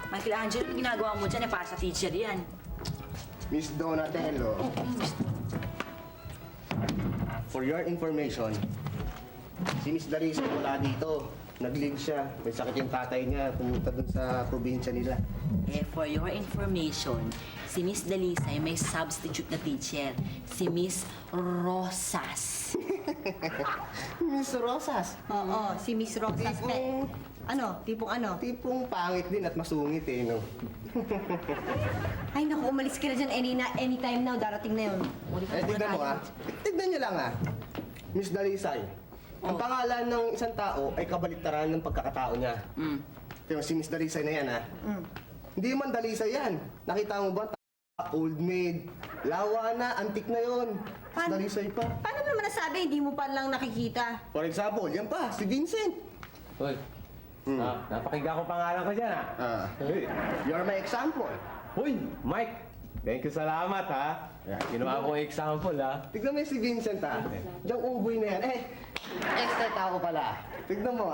Michelangelo, yung ginagawa mo dyan, para sa teacher yan. Miss Donatello, for your information, si Miss Larissa wala dito. Nag-leave siya. May sakit yung tatay niya. Pumunta dun sa probinsya nila. For your information, si Miss Dalisay ay may substitute na teacher, si Miss Rosas. Miss Rosas. Oo, si Miss Roxas. Tipong, Tipong ano? tipong pangit din at masungit eh, no? Ay, naku, umalis ka na dyan anytime now. Darating na yun. Tignan mo Tignan niyo lang Miss Dalisay. Ang pangalan ng isang tao ay kabaliktaran ng pagkakatao niya. Tingnan si Miss Dalisay na yan, Hindi man Dalisay yan. Nakita mo ba? Old maid. Lawa na, antik na yon. Dalisay pa. Paano mo naman nasabi? Hindi mo pa lang nakikita. For example, yan pa, si Vincent. Hoy, napakiga ko pangalan ko dyan, Hey. You're my example. Hoy, Mike! Thank you, salamat, Ginawa ko example, Tignan mo si Vincent, Diyang unggoy na yan. Extra tao pala. Tignan mo,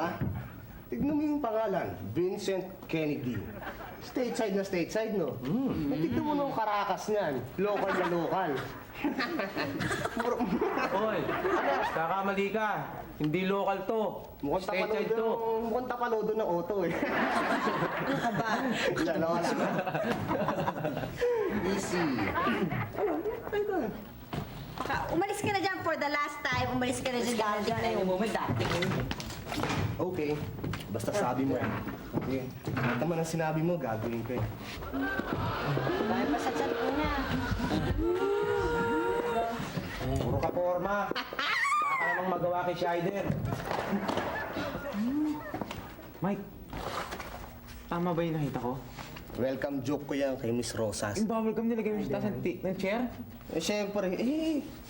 Tignan mo yung pangalan. Vincent Kennedy. Stateside, no? Tignan mo nung Caracas niyan. Local na local. Hoy, kakamali ka. Hindi local to. Stateside to. Mukhang tapalodo ng auto, eh. Ano ka ba? Wala. Easy. Umalis ka na dyan for the last time. Umalis ka na dyan. Darating na yung moment, darating na yun. Okay. Basta sabi mo, Okay. Lahat naman ang sinabi mo, gagawin ko, Dahil pa sa chat ko na. Puro ka forma. Baka namang magawa kay Scheider. Mike, tama ba yung nakita ko? Welcome joke ko yan kay Miss Rosas. Yung bubble gum nilagay mo sa taas ng chair? Siyempre,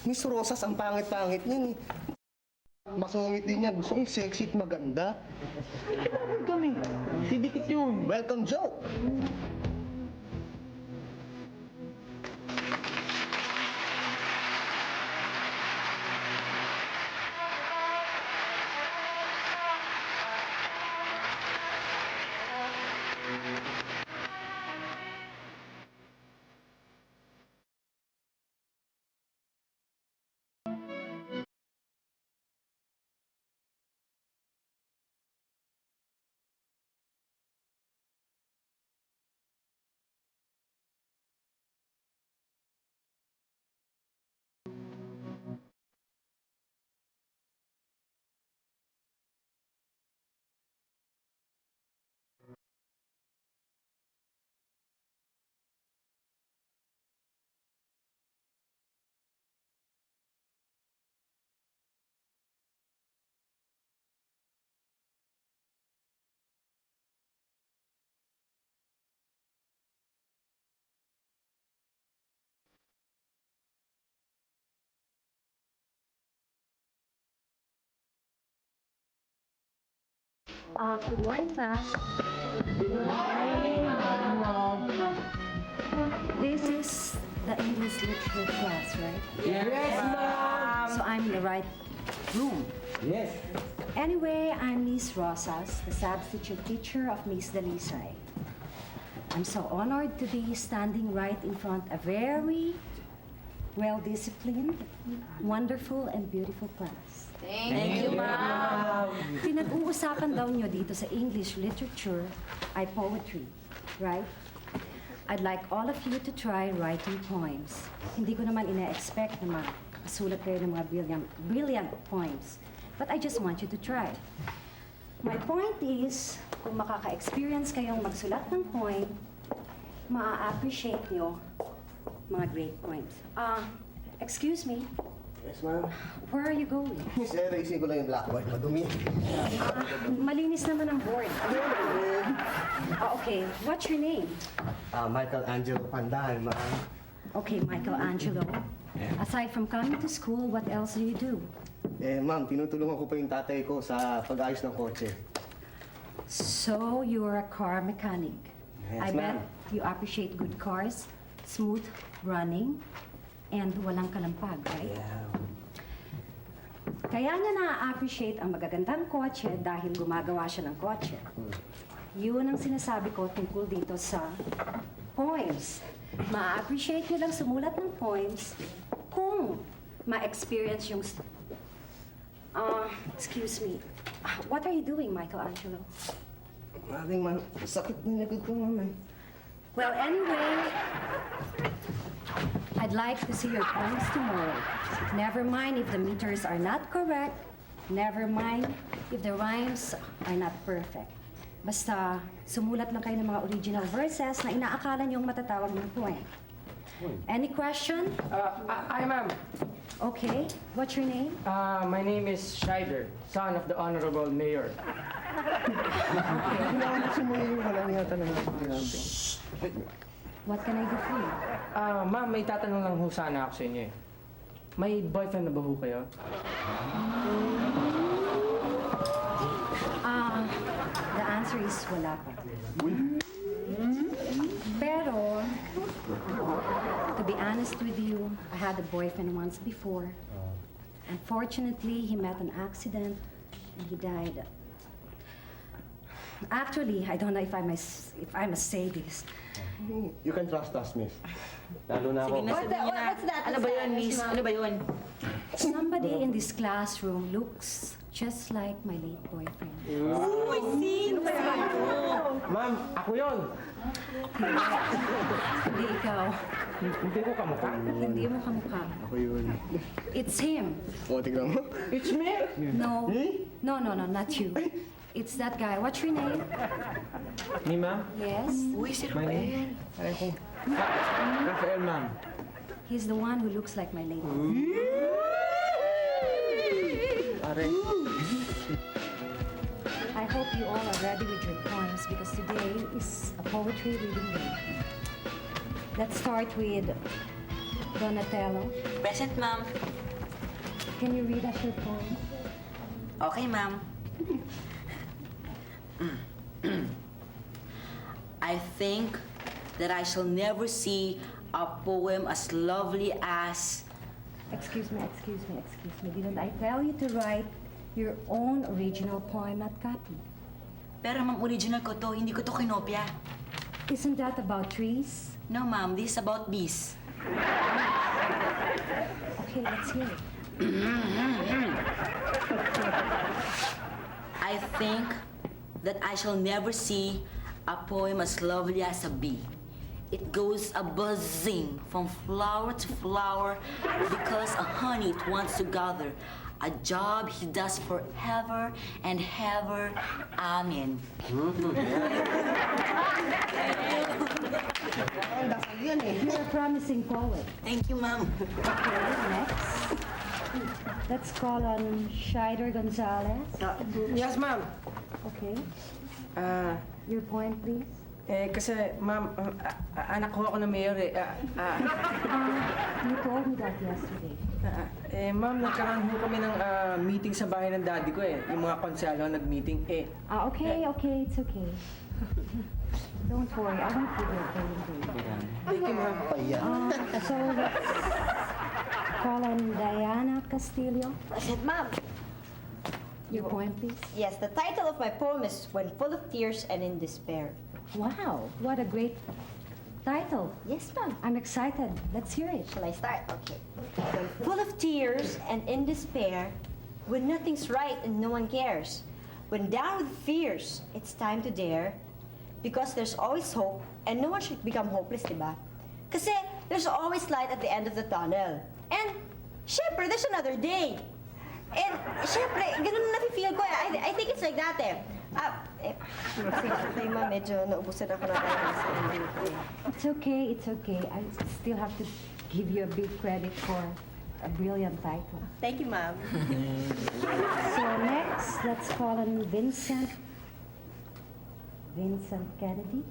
Miss Rosas, ang pangit-pangit niyan, Masungit din yan. Gusto kong sexy at maganda. Bubble gum eh. Didikit yun. Welcome joke! Good morning, ma'am. This is the English literature class, right? Yes, ma'am! So I'm in the right room. Yes. Anyway, I'm Miss Rosas, the substitute teacher of Miss Dalisay. I'm so honored to be standing right in front of a very well-disciplined, wonderful, and beautiful class. Thank you, ma'am. Pinag-uusapan daw nyo dito sa English literature ay poetry, right? I'd like all of you to try writing poems. Hindi ko naman ina-expect na makasulat kayo ng mga brilliant poems. But I just want you to try. My point is, kung makaka-experience kayong magsulat ng poem, maa-appreciate nyo mga great poems. Excuse me, Yes, ma'am. where are you going? Miss, erasing ko lang yung blackboard. Madumi. Malinis naman ang board. Okay, what's your name? Michelangelo Pandan, ma'am. Okay, Michelangelo. Aside from coming to school, what else do you do? Ma'am, tinutulungan ko pa yung tatay ko sa pag-ayos ng kotse. So, you're a car mechanic. Yes, I bet ma'am. you appreciate good cars, smooth running, and walang kalampag, right? Kaya niya na-appreciate ang magagandang kotse dahil gumagawa siya ng kotse. Yun ang sinasabi ko tungkol dito sa poems. Ma-appreciate nyo lang sumulat ng poems kung ma-experience yung... excuse me. What are you doing, Michelangelo? Ating man, sakit na likod ko, mama. Well, anyway, I'd like to see your poems tomorrow. Never mind if the meters are not correct. Never mind if the rhymes are not perfect. Basta, sumulat lang kayo ng mga original verses na inaakala niyong matatawag ng poem. Any question? Hi, ma'am. Okay. What's your name? My name is Scheider, son of the Honorable Mayor. Kailangan ko sumulit yung walang yata na natin. What can I do for you? Ma'am, may tatanong lang ho sana ako sa inyo eh. May boyfriend na ba ho kayo? The answer is wala pa. Pero, to be honest with you, I had a boyfriend once before. Unfortunately, he met an accident and he died. Actually, I don't know if I must say this. You can trust us, miss. Lalo na Sige ako. na, sabihin niyo na. What's that? Ano ba yun, miss? Ano ba yun? Somebody in this classroom looks just like my late boyfriend. Uy, sino ba yun? Ma'am, ako yun. Hindi ikaw. Hindi ko kamukha. Hindi mo kamukha. Ako yun. It's him. O, tignan mo. It's me. No. No, not you. It's that guy. What's your name? Me, ma'am? Yes? Uy, si My name? Rafael, ma'am. He's the one who looks like my late. Pare. I hope you all are ready with your poems because today is a poetry reading day. Let's start with Donatello. Present, ma'am. Can you read us your poem? Okay, ma'am. I think that I shall never see a poem as lovely as... Excuse me. Didn't I tell you to write your own original poem, not copy? Pero ma'am, original ko to. Hindi ko to kinopya. Isn't that about trees? No, ma'am. This is about bees. Okay, let's hear it. I think that I shall never see a poem as lovely as a bee. It goes a-buzzing from flower to flower because a honey it wants to gather. A job he does forever and ever. Amen. Ang dasal yan eh. You're a promising poet. Thank you, ma'am. Okay, next. Let's call on Scheider Gonzalez. Yes, ma'am. Okay. Ah, Your poem, please. kasi, ma'am, anak ko ako ng mayor eh. You told me that yesterday. Ma'am, nagkaroon ho kami ng meeting sa bahay ng daddy ko eh. Yung mga konselo nag-meeting eh. Okay, it's okay. Don't worry, I won't give you a poem. Thank you, ma'am. So let's call on Diana Castillo. Present, ma'am. Your poem, please. Yes, the title of my poem is When Full of Tears and in Despair. Wow, what a great title. Yes, ma'am. I'm excited. Let's hear it. Shall I start? Okay. When full of tears and in despair, when nothing's right and no one cares, when down with fears, it's time to dare, because there's always hope and no one should become hopeless, diba? Kasi there's always light at the end of the tunnel. And, syempre, there's another day. And, syempre, ganun na nafe-feel ko. I think it's like that eh. Sorry, ma, medyo naubusan ako na tayo sa ending ko eh. It's okay. I still have to give you a big credit for a brilliant title. Thank you, ma'am. So next, let's call on Vincent Kennedy.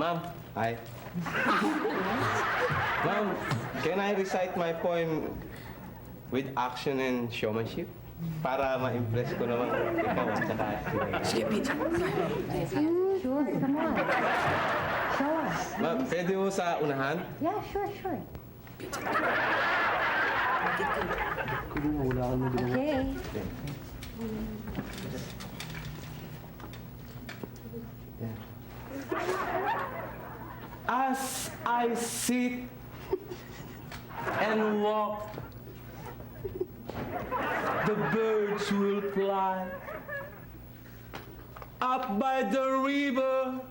Ma'am. Hi. Ma'am, can I recite my poem with action and showmanship? Para ma-impress ko naman ikaw at saka sila. Sure, come on. Show us. Ma'am, pwede mo sa unahan? Yeah, sure. Okay. I sit and walk, the birds will fly up by the river,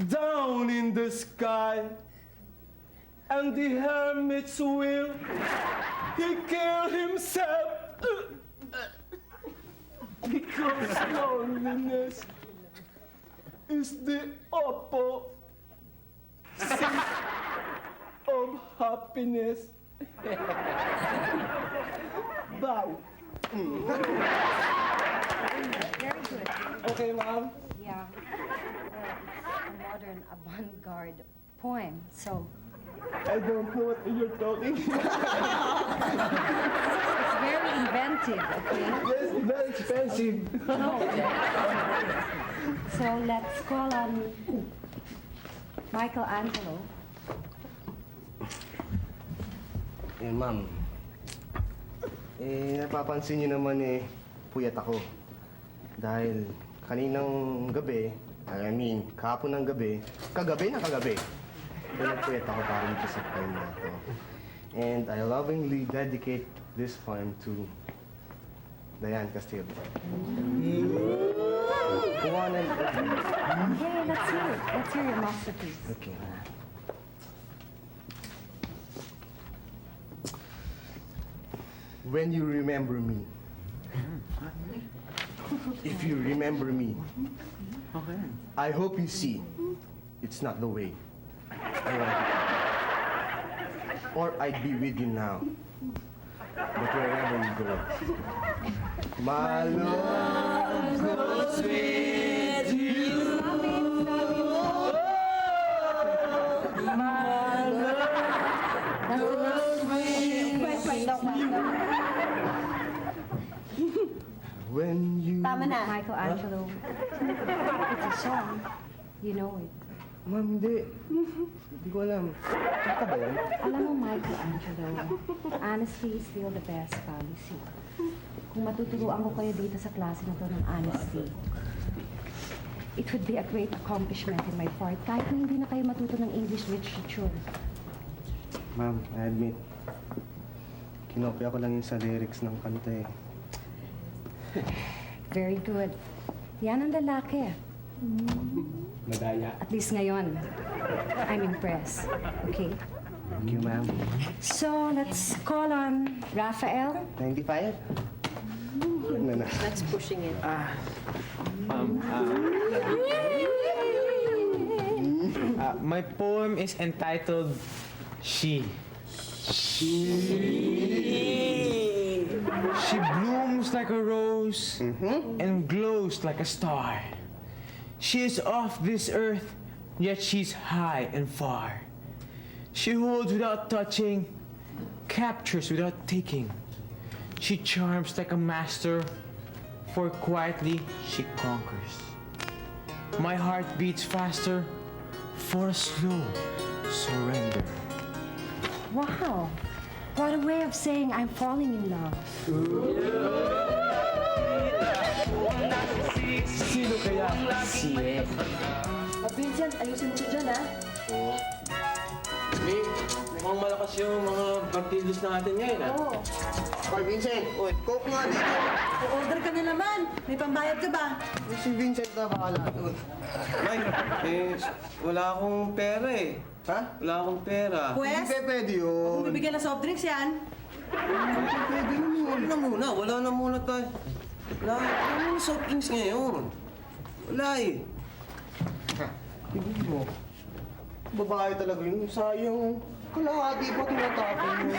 down in the sky, and the hermit's will, he kill himself because loneliness is the opposite of happiness. Bye. Very good. Okay, ma'am. Yeah. It's a modern avant-garde poem, so I don't know what you're talking. it's very inventive, okay? Yes, very expensive. So let's call on Michelangelo. Eh, ma'am. Napapansin niyo naman puyat ako. Dahil kaninang gabi, kahapon ng gabi, kagabi, nagpuyat ako para dito sa poem na to. And I lovingly dedicate this poem to Diane Castillo. Come on and... Hey, let's hear it. Let's hear your masterpiece. Okay. When you remember me. If you remember me. I hope you see it's not the way I want it. Or I'd be with you now. But wherever you go, my love goes with you. My love goes with you. When you... Tama na. Michelangelo. It's a song. You know it. Ma'am, hindi. Hindi ko alam. Kanta ba yan? Alam mo, Michelangelo, honesty is still the best policy. Kung matuturuan ko kayo dito sa klase na to ng honesty, it would be a great accomplishment in my part kahit na hindi na kayo matuto ng English literature. Ma'am, I admit, kinopya ko lang yung sa lyrics ng kanta eh. Very good. Yan ang lalaki. Madaya. At least ngayon, I'm impressed. Okay? Thank you, ma'am. So, let's call on Raphael. 95? Ano na? That's pushing it. My poem is entitled She. She blooms like a rose and glows like a star. She is off this earth, yet she's high and far. She holds without touching, captures without taking. She charms like a master, for quietly she conquers. My heart beats faster for a slow surrender. Wow! What a way of saying I'm falling in love. Sino kaya? Siye. Vincent, ayusin mo siya dyan, ha? Mukhang malakas yung mga partidos natin ngayon, ah. Oo. Hoy, Vincent! Uy, coke nga dito! Order ka na naman. May pambayad ka ba? Si Vincent na bahala. Mike, wala akong pera eh. Ha? Wala akong pera. Pwes, Hindi pwede yun. kung bibigyan ng soft drinks yan. Wala na muna tayo. Wala yung soft drinks ngayon. Wala eh. Tignan mo. Babae talaga yun. Sayang. Kalahati pa tinatapon mo.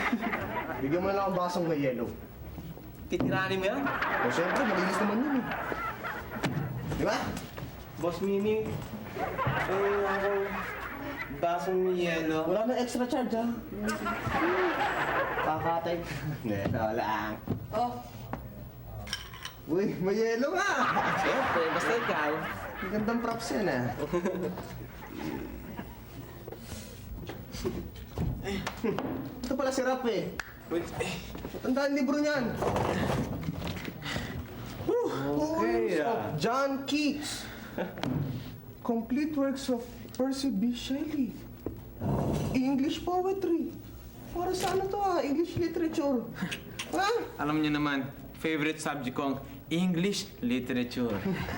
Bigyan mo na lang ang basong may yellow. Titiranin mo yan? O siyempre, malinis naman yun eh. Di ba? Boss Mimi, ako basong yelo. Wala na extra charge ha. Kakatay. Hindi, wala lang. Oh, Uy, may yellow nga! Siyempre, basta ikaw. Ang gandang props yan ah. Ito pala si Rap eh. Wait, Tandaan libro niyan. okay Of John Keats. Complete works of Percy B. Shelley. English poetry. Para sa ano to English literature. Ha? Alam niyo naman, favorite subject ko ang English literature.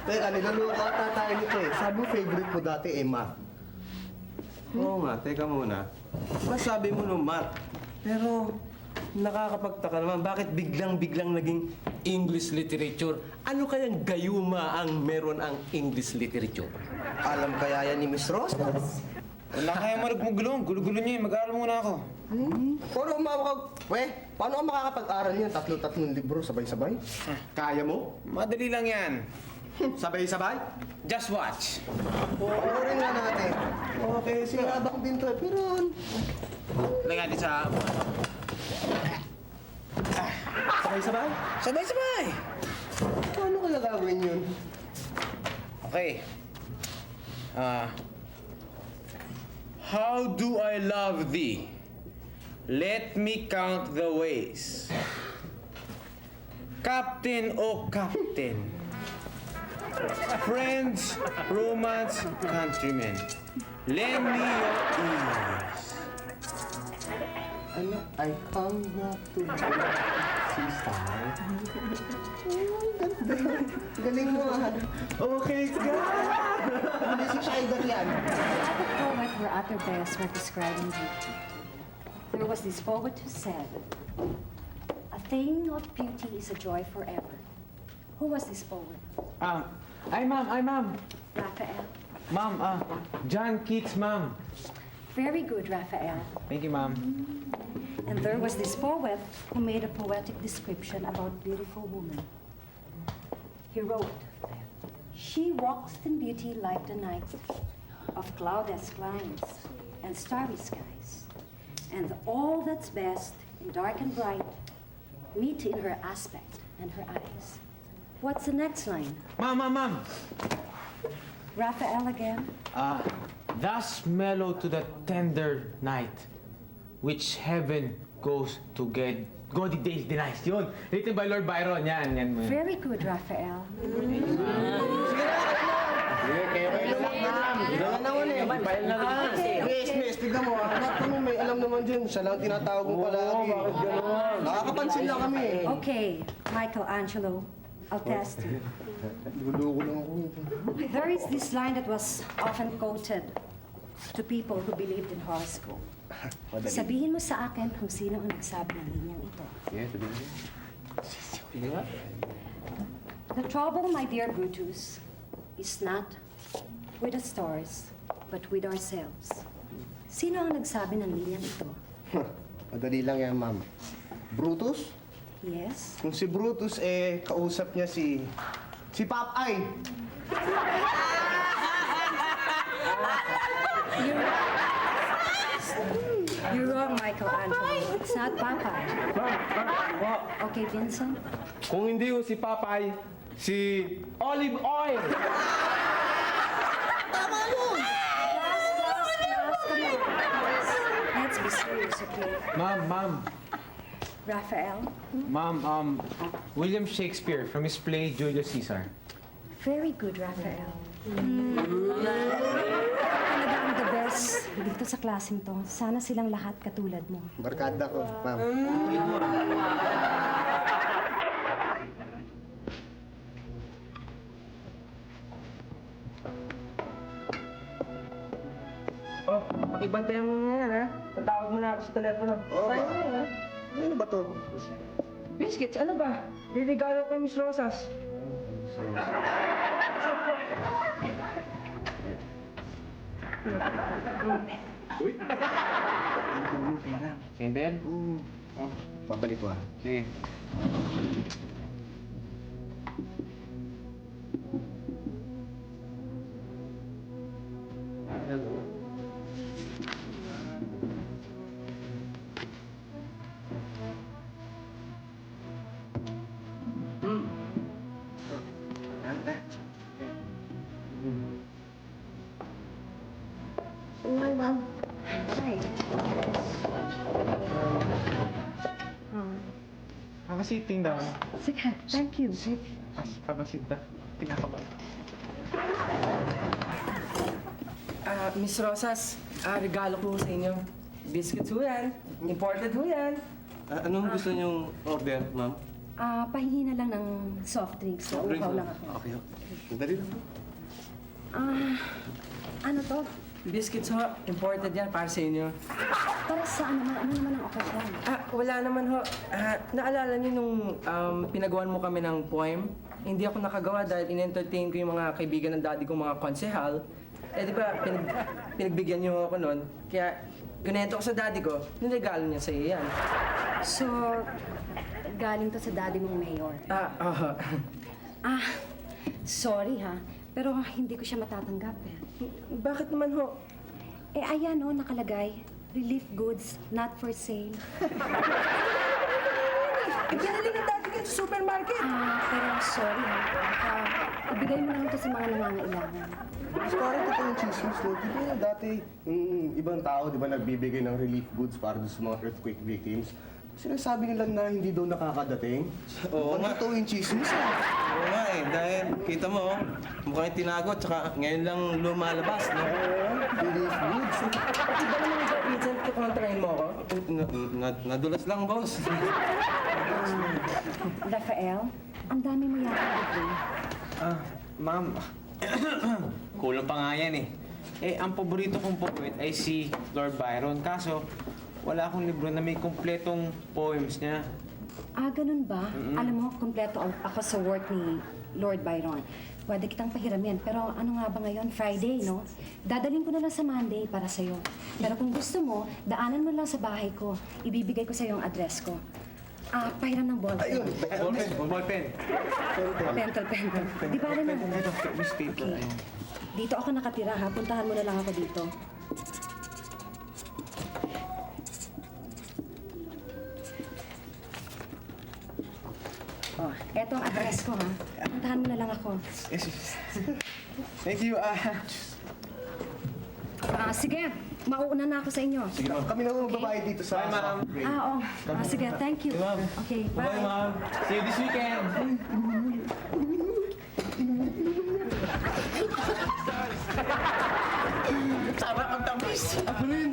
Teka, niluluka ata tayo nito eh. Sabi mo favorite mo dati math. Oo nga, teka muna. Masabi mo no math. Pero nakakapagtaka naman, bakit biglang-biglang naging English literature? Ano kayang gayuma ang meron ang English literature? Alam kaya yan ni Miss Rosas? Wala kaya maragmugulong. Gulo-gulo niyo eh. Mag-aaral muna ako. Paano ka makakapag-aral niyan? Tatlo-tatlong libro sabay-sabay? Kaya mo? Madali lang yan. Sabay-sabay? Just watch. Panoorin nga natin. Okay, sinabang din to. Pero, Lagyan natin sa... sabay-sabay? Sabay-sabay! Paano kaya gagawin yun? Okay. How do I love thee? Let me count the ways. Captain, oh captain. Friends, romance, countrymen. Lend me your ears. Ano? I come not to sister. Galing mo Okay, sige. Hindi si Shider yan. Other poets were at their best when describing beauty. There was this poet who said, "A thing of beauty is a joy forever." Who was this poet? Ay ma'am. Raphael. Ma'am, John Keats, ma'am. Very good, Raphael. Thank you, ma'am. And there was this poet who made a poetic description about beautiful woman. He wrote, "She walks in beauty like the night, of cloudless climes and starry skies. And all that's best in dark and bright meet in her aspect and her eyes." What's the next line? Ma'am. Raphael again? Thus mellow to the tender night, which heaven goes to get gaudy days denies. Yun, written by Lord Byron. Yan mo. Very good, Raphael. Miss, tignan mo. Anak ko may alam naman dyan. Siya lang tinatawag mo palagi. Nakakapansin lang kami. Okay, Michelangelo, I'll test you. Luluko lang ako. There is this line that was often quoted to people who believed in horoscope. Sabihin mo sa akin kung sino ang nagsabi ng linyang ito. The trouble, my dear Brutus, is not with the stars, but with ourselves. Sino ang nagsabi ng linyang ito? Madali lang yan, ma'am. Brutus? Yes? Kung si Brutus, kausap niya si Popeye. You're wrong, Michelangelo. It's not Popeye. Okay, Vincent? Kung hindi ko si Papay, si Olive Oil! Let's be serious, okay? Ma'am. Raphael? Ma'am, William Shakespeare from his play Julius Caesar. Very good, Raphael. Talaga ang the best dito sa klaseng to. Sana silang lahat katulad mo. Barkada ko, ma'am. Ibantayan mo nga yan, ha? Tatawag mo na ako sa telepono. Sayang na yan, ha? Ano ba to? Biscuits, ano ba? Liligalo kay Miss Rosas. Sindel? Babalik ko Sige. Hi. Kakasiting daw. Sige, thank you. Kakasit daw. Tingnan ko ba? Miss Rosas, regalo ko sa inyo. Biscuits ho yan. Imported ho yan. Anong gusto niyong order, ma'am? Pahingi na lang ng soft drinks. Nauuhaw lang ako. Okay. Dali lang. Ano to? Biscuits ho. Imported yan para sa inyo. Para saan naman? Ano naman ang okasyon? Wala naman ho. Naalala niyo nung pinagawan mo kami ng poem? Hindi ako nakagawa dahil in-entertain ko yung mga kaibigan ng daddy ko, mga konsehal. Eh di ba, pinagbigyan niyo ako noon. Kaya ganito ko sa daddy ko, niregalo niya sa iyo yan. So, galing to sa daddy mong mayor. Sorry ha. Pero hindi ko siya matatanggap eh. Bakit naman ho? Eh ayan oh, nakalagay. Relief goods, not for sale. Ibinili ng daddy ko sa supermarket. Pero sorry ha. Ibigay mo lang to sa mga nangangailangan. Mas parang totoo yung chismis, no? Di ba dati, yung ibang tao, di ba, nagbibigay ng relief goods para doon sa mga earthquake victims? Sinasabi nila na hindi daw nakakadating. Oo nga. Totoo yung chismis, ah. Oo nga eh, dahil kita mo, mukhang tinago, tsaka ngayon lang lumalabas, no? Relief goods. Pati ba naman ikaw, Vincent, kukontrahin mo ako? Nadulas lang, boss. Rafael, ang dami mo yata dito. Ma'am, kulang pa nga yan eh. Eh, ang paborito kong poet ay si Lord Byron. Kaso, wala akong libro na may kumpletong poems niya. Ganun ba? Alam mo, kompleto ako sa work ni Lord Byron. Pwede kitang pahiramin. Pero ano nga ba ngayon? Friday, no? Dadalhin ko na lang sa Monday para sa'yo. Pero kung gusto mo, daanan mo lang sa bahay ko. Ibibigay ko sa'yo ang address ko. Pahiram ng ballpen. Ballpen. Pentel. Di ba rin na? Miss Tito. Okay. Dito ako nakatira, ha? Puntahan mo na lang ako dito. Eto ang address ko, ha? Puntahan mo na lang ako. Thank you. Sige, mauuna na ako sa inyo. Sige, ma'am. Kami na magbabayad dito sa... Bye, ma'am. Oo. Sige, thank you. Okay, bye. Bye, ma'am. See you this weekend. Sarap ang tamis. Ako rin.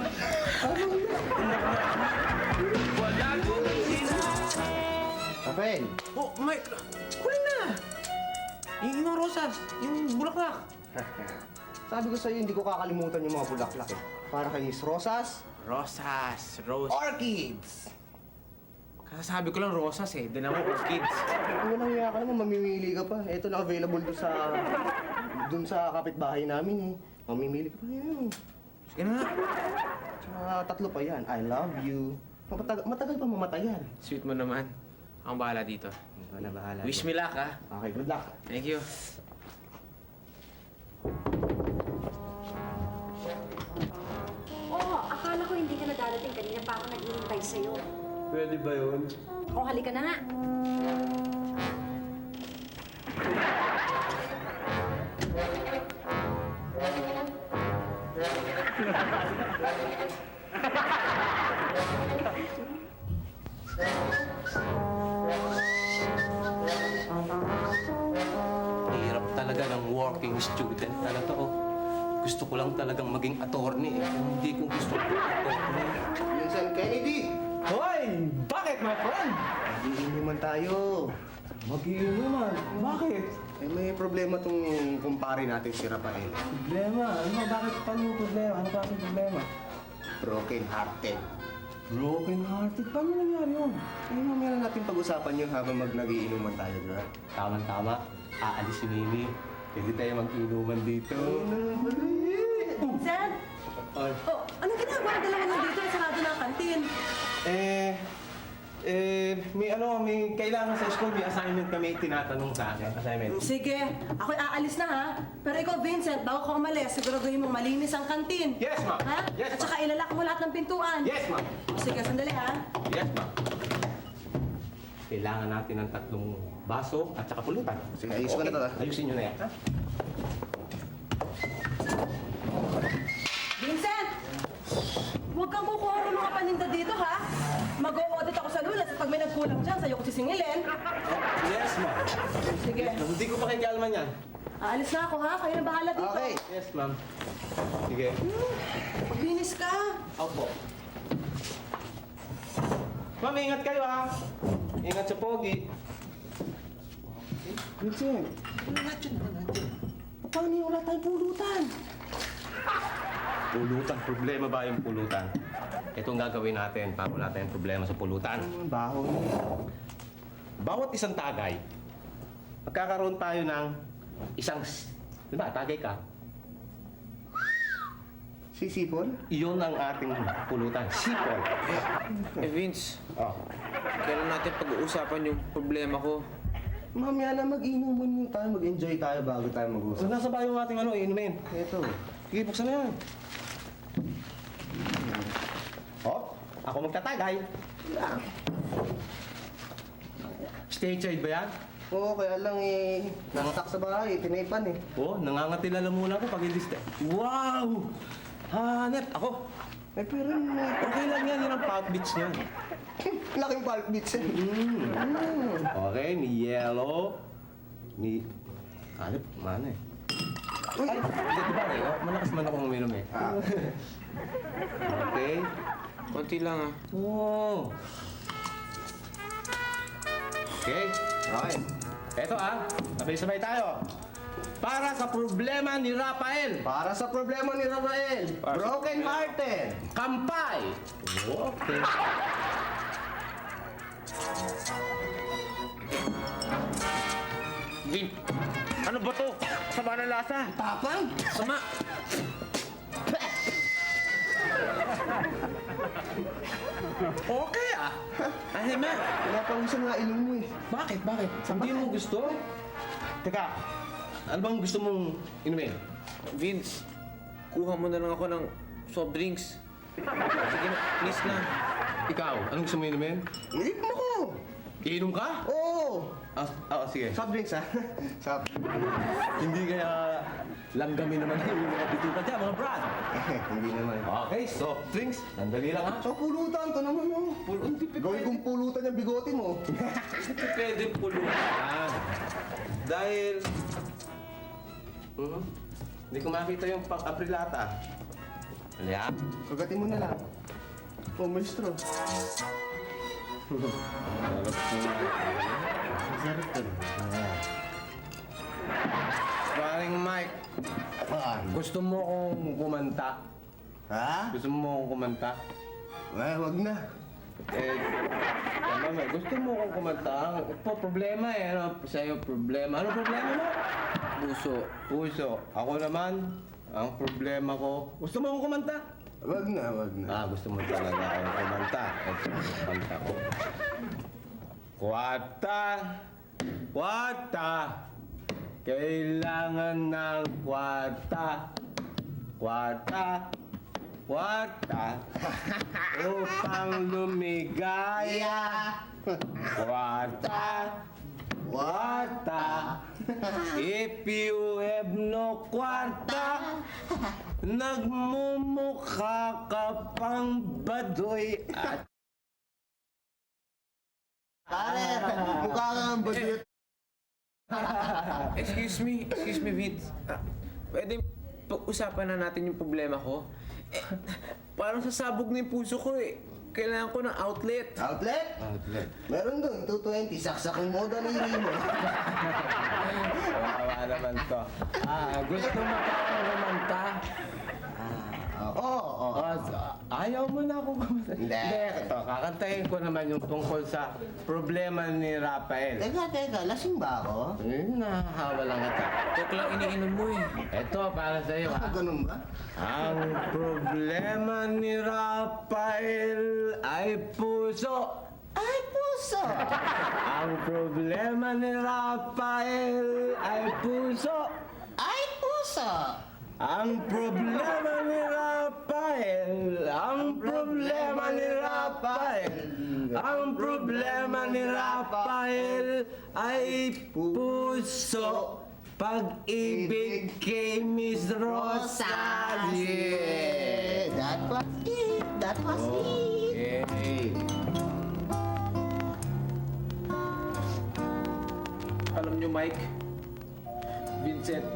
Rafael, Oh, Mike. Huli na. Yung mga rosas. Yung bulaklak. sabi ko sa'yo, hindi ko kakalimutan yung mga bulaklak eh. Para kay Miss Rosas, Rosas. Rose. Orchids! Kasasabi ko lang rosas eh. Doon ako orchids. Walang hiya ka naman, mamimili ka pa. Ito na available dun sa kapitbahay namin eh. Mamimili ka pa yun. Sige na nga. Tsaka tatlo pa yan. I love you. Matagal pa mamatay yan. Sweet mo naman. Akong bahala dito. Bahala. Wish me luck, ha? Okay, good luck. Thank you. Oo, akala ko hindi ka na dadating. Kanina pa ako naghihintay sa'yo. Pwede ba yun? Halika na nga. Hirap talaga ng working student talaga, oh. Gusto ko lang talagang maging attorney, eh. Hindi ko gusto maging attorney. Vincent Kennedy! Hoy! Bakit, my friend? Iinuman tayo. Mag-iinuman? Bakit? Eh, may problema tong kumpare natin si Rafael. Problema? Ano? Bakit? Paano yung problema? Ano kasi problema? Broken hearted. Broken hearted? Paano nangyari yun? Eh, mamaya na natin pag-usapan yun habang nagiinuman tayo, di ba? Tama-tama. Aalis si Nini. Pwede tayo mag-inuman dito. Vincent? Ay. Oh, anong ginagawa ng dalawa nandito? Sarado na ang kantin. May kailangan sa school, may assignment kami tinatanong sa akin. Assignment. Sige, ako'y aalis na ha. Pero ikaw, Vincent, bago ka umalis, siguraduhin mong malinis ang kantin. Yes, ma'am. Ha? Yes, At saka ilalak mo lahat ng pintuan. Yes, ma'am. Sige, sandali ha. Yes, ma'am. Kailangan natin ng 3 baso at saka pulutan. Sige, ayos ko na to, ha? Ayusin nyo na yan, ha? Vincent! Huwag kang kukuha ng mga paninda dito ha. Mag-o-audit ako sa lulas at pag may nagkulang dyan, sa'yo ko sisingilin. Yes, ma'am. Sige. Hindi ko pa kikalman yan. Aalis na ako ha. Kayo na bahala dito. Okay. Yes, ma'am. Sige. Maglinis ka. Opo. Ma'am, ingat kayo ha. Ingat sa pogi. Vincent, paano yung wala tayong pulutan? Pulutan, problema ba yung pulutan? Ito ang gagawin natin para wala tayong problema sa pulutan. Baho niya. Bawat isang tagay, magkakaroon tayo ng isang... Di ba, tagay ka? Sisipon? Iyon ang ating pulutan. Sipol. Eh, Vince, Oh. kailan natin pag-uusapan yung problema ko? Mamaya na mag-inuman yung tayo, mag-enjoy tayo bago tayo mag-usap. So, nasa ba yung ating inumin? Ito. Sige, buksan na yan. Oh, ako magtatagay. Stage side ba yan? Oo, kaya lang nangatak sa bahay, tinaypan eh. Oh, nangangatilala muna ako pag hindi Wow! Hanep! Ako! Eh, pero Okay lang yan, yun ang pop beats niyan. laking pulp bits eh. Okay, ni yellow, ni... Hanep, mana eh. Ay, hindi, diba eh? Malakas man akong uminom eh. Okay. Konti lang ah. Oh. Okay. Okay. Eto sabay-sabay tayo. Para sa problema ni Rafael, Para sa problema ni Rafael, broken hearted. kampay! Okay. Vin, ano ba to? Sama na lasa. Tapang? Sama. Okay Ahime. Pinapawisan nga ilong mo eh. Bakit? Bakit? Hindi mo gusto? Teka, ano bang gusto mong inumin? Vince, kuha mo na lang ako ng soft drinks. Sige na, please na. Ikaw, anong gusto mong inumin? Inom mo ko. Iinom ka? Oo. Sige. Soft drinks ha? Soft. Hindi kaya langgamin naman yung mga bituka dyan, mga brad. Hindi naman. Okay, soft drinks. Sandali lang ha. So, pulutan to naman oh. Gawin kong pulutan yung bigote mo. Hindi pwede pulutan. Dahil... Hindi ko makita yung pang-aprilata. Halika. Kagatin mo na lang. Oh, may straw. Paring Mike, gusto mo akong kumanta? Ha? Gusto mo akong kumanta? Eh, wag na. Mama, gusto mo akong kumanta? Problema eh, ano? Sa'yo problema. Ano problema mo? Puso. Puso. Ako naman, ang problema ko, gusto mo akong kumanta? Wag na, wag na. Gusto mo talaga akong kumanta. Ito, kumanta ko. Kwata, kwata, kailangan ng kwata. Kwata, kwata, upang lumigaya. Kwata, kwata, if you have no kwarta, nagmumukha ka pang baduy at... Pare, mukha kang budget. Excuse me, Vince. Pwede pag-usapan na natin yung problema ko? Parang sasabog na yung puso ko eh. Kailangan ko ng outlet. Outlet? Outlet. Meron doon, 220. Saksakin mo, daliri mo. Kawawa naman to. Gusto mo pa akong kumanta? Oo. Ayaw mo na akong kumanta. Hindi. Ito, kakantayin ko naman yung tungkol sa problema ni Rafael. Teka, lasing ba ako? Nahahawa lang kita. Coke lang iniinom mo eh. Ito, para sa'yo ha. Ganun ba? Ang problema ni Rafael ay puso. Ay, puso! Ang problema ni Rafael ay puso. Ay, puso! Ang problema ni Rafael, ang problema ni Rafael, ang problema ni Rafael ay puso. Pag-ibig kay Miss Rosalie. That was it. That was it. Okay. Alam nyo, Mike, Vincent,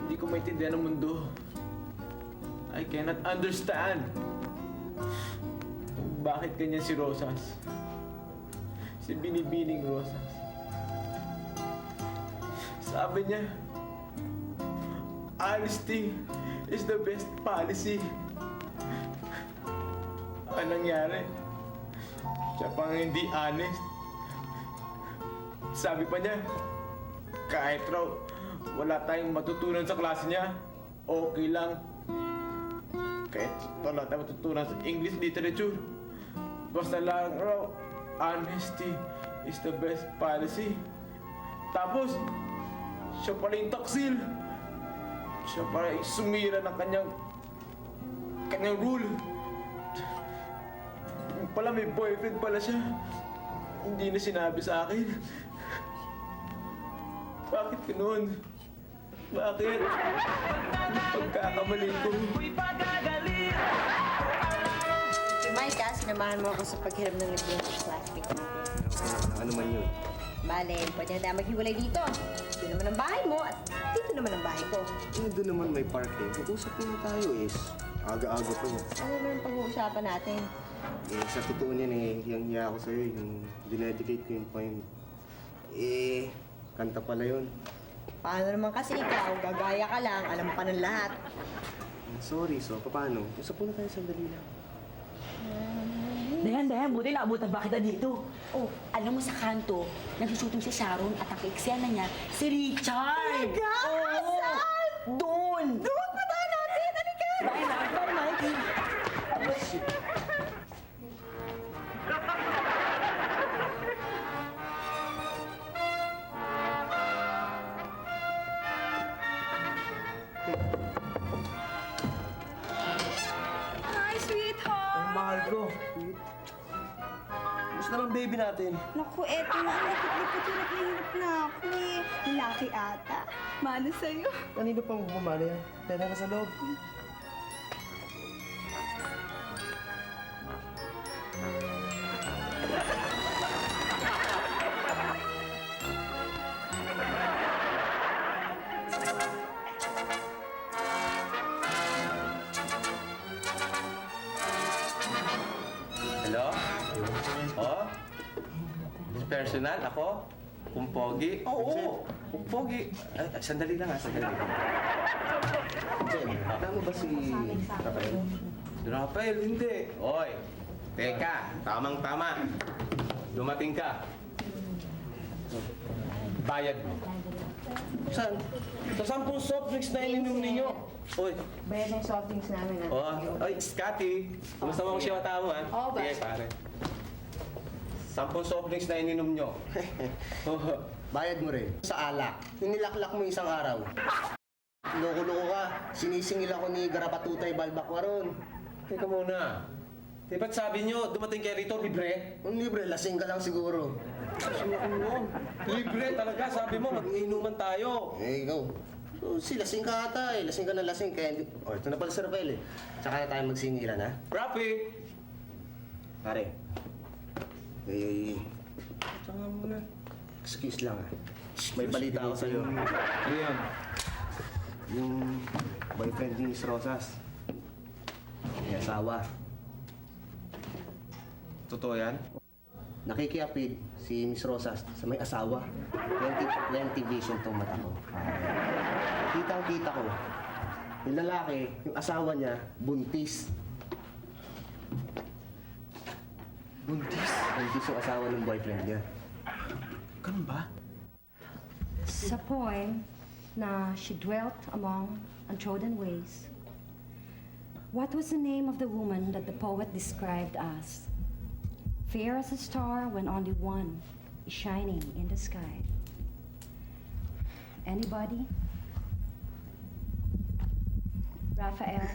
hindi ko maintindihan ang mundo. I cannot understand kung bakit ganyan si Rosas. Si Binibining Rosas. Sabi niya, honesty is the best policy. Anong nangyari? Siya pang hindi honest. Sabi pa niya, kahit raw wala tayong matutunan sa klase niya, okay lang. Kahit wala tayong matutunan sa English literature, basta lang raw, honesty is the best policy. Tapos, siya pala yung taksil. Siya pala yung sumira ng kanyang rule. Yung pala may boyfriend pala siya. Hindi na sinabi sa akin. Bakit ganoon? Bakit? Pagkakamali ko. Micah, sinamahan mo ako sa paghiram ng libro sa plastic. Ano man yun? Bale, pwede na tayo maghiwalay dito. Dito naman ang bahay mo at dito naman ang bahay ko. Doon naman may park eh. Mag-usap muna tayo eh. Aga-aga pa yun. Ano naman ang pag-uusapan natin? Sa totoo niyan eh, yung hiya ako sa'yo, yung dinedicate ko yung poem. Kanta pala yun. Paano naman kasi ikaw, gagaya ka lang, alam pa ng lahat. Sorry, so paano? Usap muna tayo sandali lang. Dahan, buti naabutan ba kita dito? Oh, alam mo sa kanto, nagsushooting si Sharon at ang eksena niya, si Richard! Oo! Doon! Doon pa tayo natin! Halika! Bye, Hi, sweetheart! Ang mahal ko. Gusto na lang baby natin. Naku, eto na. Lipot-lipot, hirap na ako eh. Laki ata. Mano sa'yo. Kanino pang bumana yan? Dala ka sa loob. Hello? Oh? Personal? Ako? Kumpogi? Oo! Kumpogi. Sandali lang sandali lang. Jen, tama ba si Rafael? Rafael, hindi. Oy, teka. Tamang-tama. Dumating ka. Bayad mo. Saan? Sa 10 soft drinks na ininom ninyo. Oy, Bayad ng soft drinks namin, Oh, oy, Scotty. Kumusta mo siya tao, ha? Oo ba? Sige, pare. 10 soft drinks na ininom nyo. Bayad mo rin. Sa alak. Inilaklak mo isang araw. Loko-loko ka. Sinisingil ako ni Garapatutay Balbakwaron. Teka muna. Di ba't sabi nyo, dumating kayo rito, libre? Ang libre, lasing ka lang siguro. Libre talaga, sabi mo, mag-inuman tayo. Ikaw. So, lasing ka ata eh. Lasing ka na lasing. Kaya hindi... Oh, ito na pala si Rafael eh. Tsaka na tayo magsingilan, ha? Rafi! Pare. Tsaka muna. Excuse lang, ha? May balita ako sa'yo. Ano yan? Yung boyfriend ni Miss Rosas. May asawa. Totoo yan? Nakikiapid si Miss Rosas sa may asawa. 20 vision tong mata ko. Kitang-kita ko. Yung lalaki, yung asawa niya, buntis. Buntis? Buntis yung asawa ng boyfriend niya. Ganun ba? Sa poem na she dwelt among untrodden ways, what was the name of the woman that the poet described as fair as a star when only one is shining in the sky? Anybody? Raphael?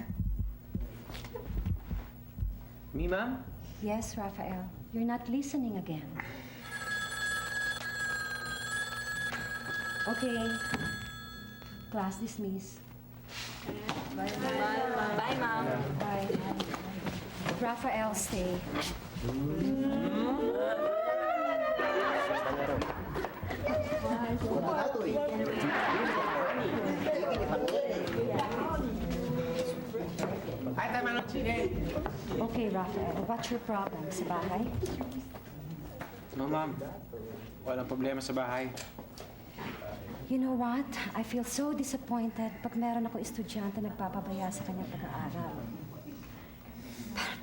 Me, ma'am? Yes, Raphael. You're not listening again. Okay. Class dismissed. Bye, Mom. Bye. Raphael, stay. Punta na to eh. Ay, tama ng chicken. Okay, Rafael, what's your problem? Sa bahay? No, ma'am. Walang problema sa bahay. You know what? I feel so disappointed pag meron ako estudyante nagpapabaya sa kanyang pag-aaral.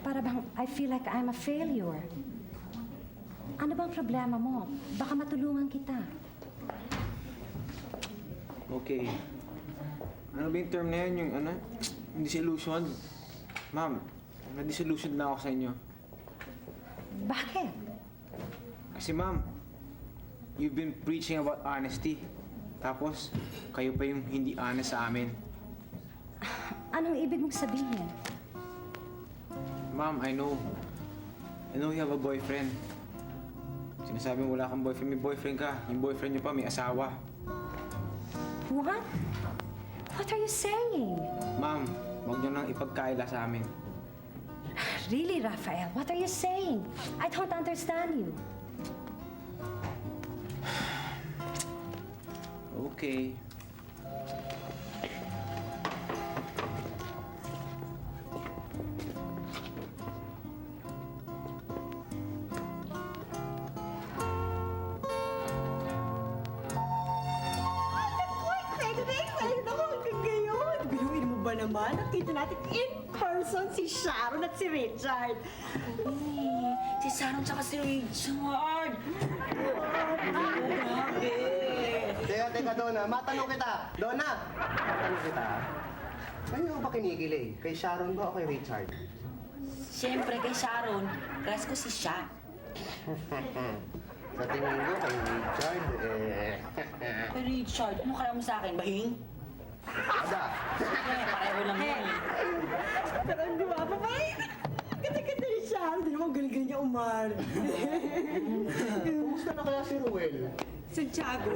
Para bang I feel like I'm a failure. Ano bang problema mo? Baka matulungan kita. Okay. Ano ba yung term na yun? Yung ano? Yung disillusion? Ma'am, na-disillusion na ako sa inyo. Bakit? Kasi ma'am, you've been preaching about honesty. Tapos, kayo pa yung hindi honest sa amin. Anong ibig mong sabihin? Ma'am, I know you have a boyfriend. Sinasabi mo wala kang boyfriend, may boyfriend ka. Yung boyfriend niyo pa, may asawa. What? What are you saying? Ma'am, huwag niyo nang ipagkaila sa amin. Really, Rafael, what are you saying? I don't understand you. Okay. Biruin mo ba naman? Nakita natin in person si Sharon at si Richard. Si Sharon tsaka si Richard. Grabe. Teka, Donna. Matanong kita. Donna! Matanong kita. Kanino ba kinikilig? Kay Sharon ba o kay Richard? Siyempre kay Sharon, crush ko si Sha. Sa tingin ko, kay Richard, Kay Richard, ano kaya mo sa akin? Bahing? Ada. Pareho lang yun eh. Pero di ba, babae? Ganda-ganda ni Sharon. Di naman galing-galing niya umar. Kumusta na kaya si Ruel? Santiago?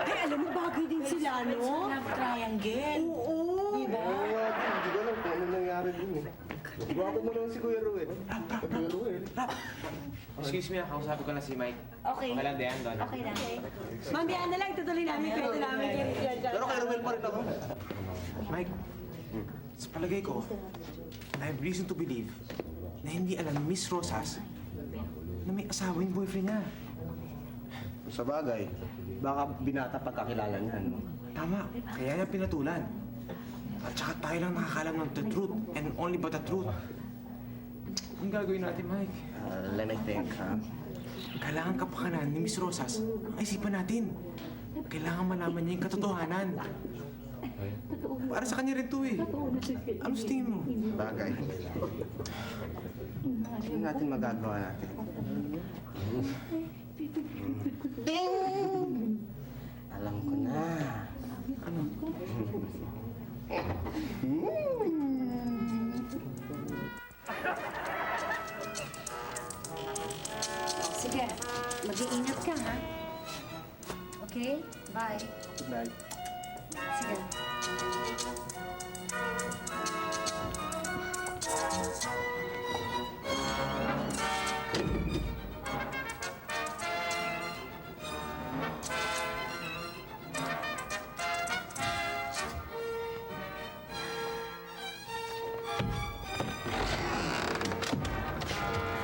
Ay, alam mo, bagay din sila, It's a no? love triangle. Oo. Diba? Hindi ko alam kung ano nangyari din eh. Gwapo mo naman si Kuya Ruel. Kuya Ruel. Excuse me, kausapin ko na si Mike. Okay. Okay lang, Dayan, Donna. Okay lang. Mamaya na lang, tutuloy namin yung kwento namin kay Richard. Pero kay Ruel pa rin ako. Mike, sa palagay ko, I have reason to believe na hindi alam ni Miss Rosas na may asawa yung boyfriend niya. Sa bagay, baka binata pagkakilala niya, no? Tama, kaya niya pinatulan. At saka tayo lang nakakalam ng the truth and only but the truth. Ang gagawin natin, Mike? Let me think, ha? Kailangan kapakanan ni Miss Rosas ang isipan natin. Kailangan malaman niya yung katotohanan. Para sa kanya rin to eh. Ano sa tingin mo? Bagay. Ano natin magagawa natin? Ding! Alam ko na. Ano? Sige, mag-iingat ka, ha? Okay? Bye. Good night. Sige.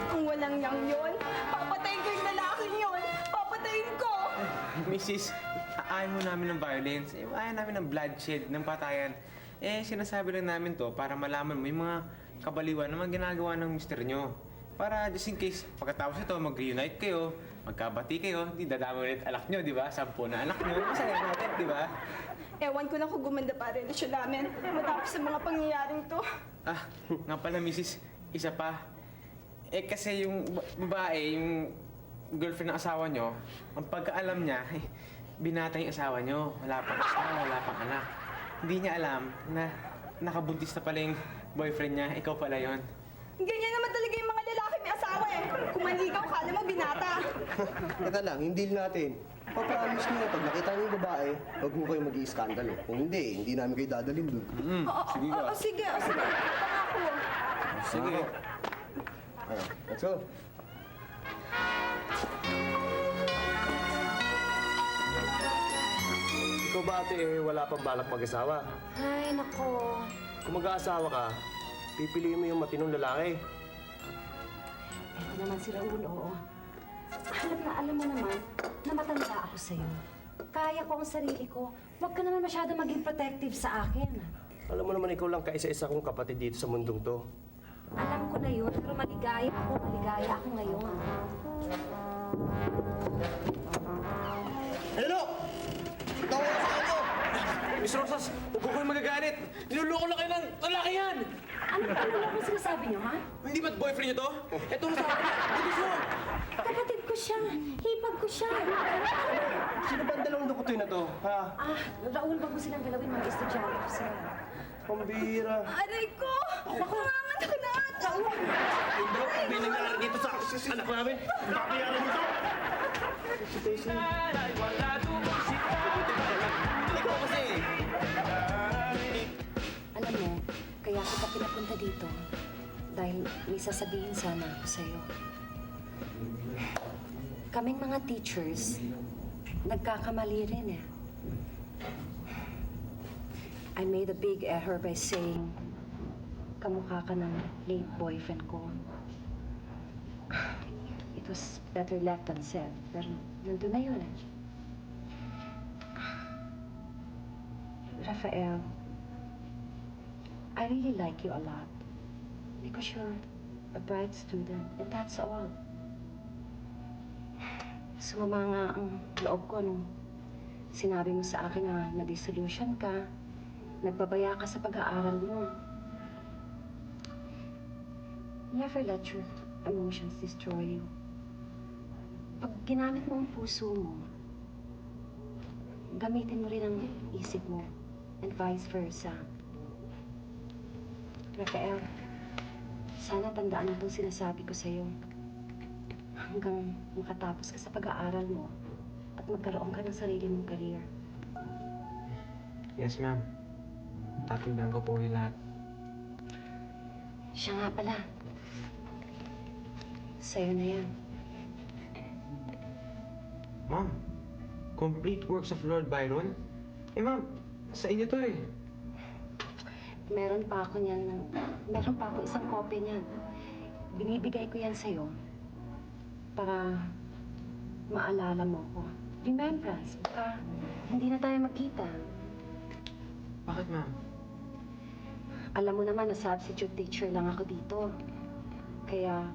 Ang walang yang yun, papatayin ko yung lalaking yun. Papatayin ko. Mrs., ayaw mo namin ng violence. Ayaw namin ng bloodshed, ng patayan. Sinasabi lang namin to para malaman mo yung mga kabaliwan na mga ginagawa ng mister nyo. Para just in case, pagkatapos ito, mag-reunite kayo, magkabati kayo, di dadami ulit anak nyo, di ba? 10 na anak nyo. Masaya natin, di ba? Ewan ko na kung gumanda pa rin siya namin matapos sa mga pangyayaring to. Ah, nga pala, Mrs., isa pa. Kasi yung babae, yung girlfriend ng asawa nyo, ang pagkaalam niya, binata yung asawa nyo. Wala pang asawa, wala pang anak. Hindi niya alam na nakabuntis na pala yung boyfriend niya. Ikaw pala yon. Ganyan naman talaga yung mga lalaki may asawa eh. Kung manligaw, kala mo binata. Teka lang, yung deal natin. Papromise nyo, pag nakita niyo yung babae, huwag mo kayo mag-i-skandalo. Kung hindi namin kayo dadalhin doon. Sige ka. Sige. Pangako. Sige. Let's go. Ikaw ba ate wala pang balak mag-asawa? Ay, nako. Kung mag-aasawa ka, pipiliin mo yung matinong lalaki. Ito naman si Raul, oo. Alam mo naman na matanda ako sa'yo. Kaya ko ang sarili ko. Huwag ka naman masyado maging protective sa akin. Alam mo naman ikaw lang kaisa-isa kong kapatid dito sa mundong to. Alam ko na yun, pero maligaya ako ngayon. Hello! Tawa na sa kanyo! Miss Rosas, huwag ko kayo magagalit. Niloloko na kayo ng lalaki yan. Ano ko sinasabi niyo, ha? Hindi ba't boyfriend niyo to? Ito na sa akin. Ito siya. Kapatid ko siya. Hipag ko siya. Sino ba ang dalawang lukutoy na to? Ha? Raul, wag mo silang galawin, mga estudyante ko sila. Pambira. Aray ko! Nanganganak na ata! Hindi ko piling na lang dito sa anak namin. Papayaran mo to! Si Daisy. Ikaw kasi. Alam mo, kaya kita pinapunta dito dahil may sasabihin sana ako sa'yo. Kaming mga teachers, nagkakamali rin eh. I made a big error by saying, kamukha ka ng late boyfriend ko. It was better left than said, pero nandun na yun eh. Rafael, I really like you a lot because you're a bright student and that's all. Sumama nga ang loob ko nung sinabi mo sa akin na na-dissolution ka, nagbabaya ka sa pag-aaral mo. Never let your emotions destroy you. Pag ginamit mo ang puso mo, gamitin mo rin ang isip mo and vice versa. Rafael, sana tandaan mo itong sinasabi ko sa'yo. Hanggang makatapos ka sa pag-aaral mo at magkaroon ka ng sarili mong career. Yes, ma'am. Tatandaan ko po yung lahat. Siya nga pala. Sa'yo na yan. Ma'am, complete works of Lord Byron? Eh, ma'am, sa inyo to eh. Meron pa ako isang copy niyan. Binibigay ko yan sa'yo para maalala mo ko. Remembrance, baka hindi na tayo magkita. Bakit, ma'am? Alam mo naman na substitute teacher lang ako dito. Kaya,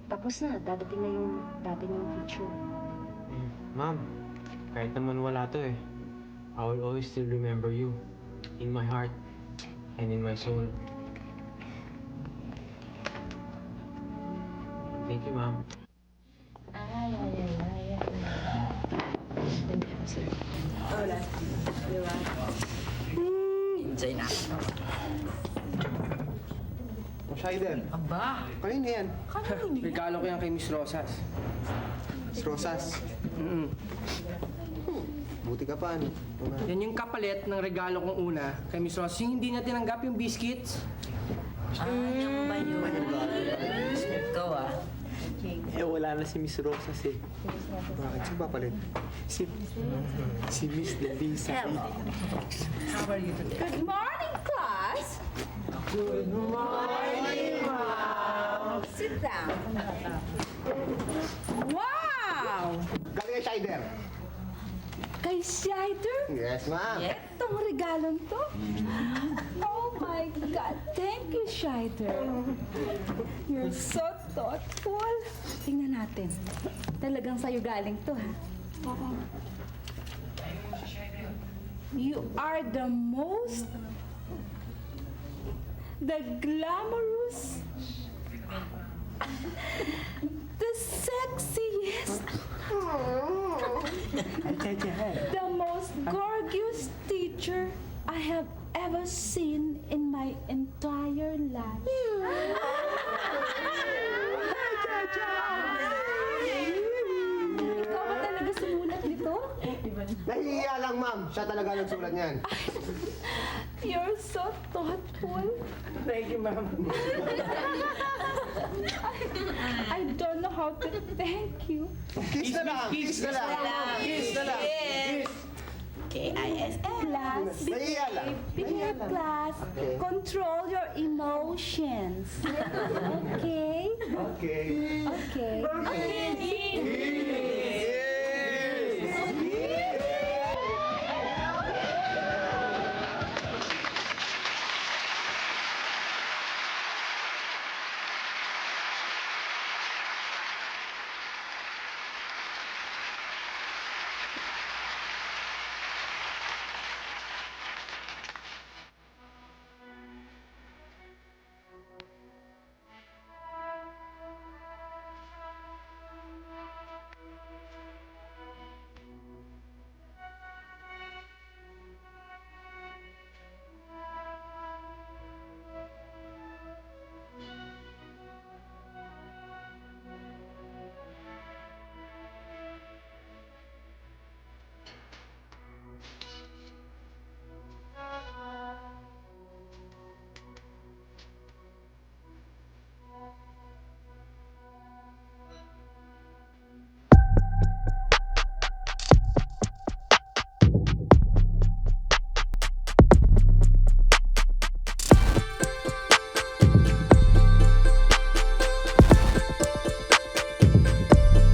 tapos na. Dadating na yung dati niyong teacher. Ma'am, kahit naman wala to eh, I will always still remember you in my heart and in my soul. Thank you, ma'am. Enjoy na. Shiden. Aba! Kanina yan. Regalo ko yan kay Miss Rosas. Miss Rosas. Buti ka pa, ano? Yan yung kapalit ng regalo kong una kay Miss Rosas. Yung hindi niya tinanggap yung biscuits. Yan ba yun? Ikaw ah. Eh, wala na si Miss Rosas eh. Bakit? Sino ba palit? Si Miss Delisa. How are you today? Good morning, class! Good morning, ma'am! Sit down. Wow! Galing kay Shiden. Kay Shider? Yes, ma'am. Itong regalong to? Oh my God! Thank you, Shider. You're so thoughtful. Tingnan natin. Talagang sa'yo galing to, ha? Oo. You are the most... the glamorous... the sexiest... the most gorgeous teacher I have ever seen in my entire life. Ikaw ba talaga sumulat nito? Nahihiya lang, ma'am. Siya talaga nagsulat niyan. You're so thoughtful. Thank you, ma'am. I don't know how to thank you. Kiss na lang! Kiss na lang! Kiss na lang! Kiss! Yes, class, Nahiya lang. behave, class. Okay. Control your emotions. Okay? Okay. Okay. Yes!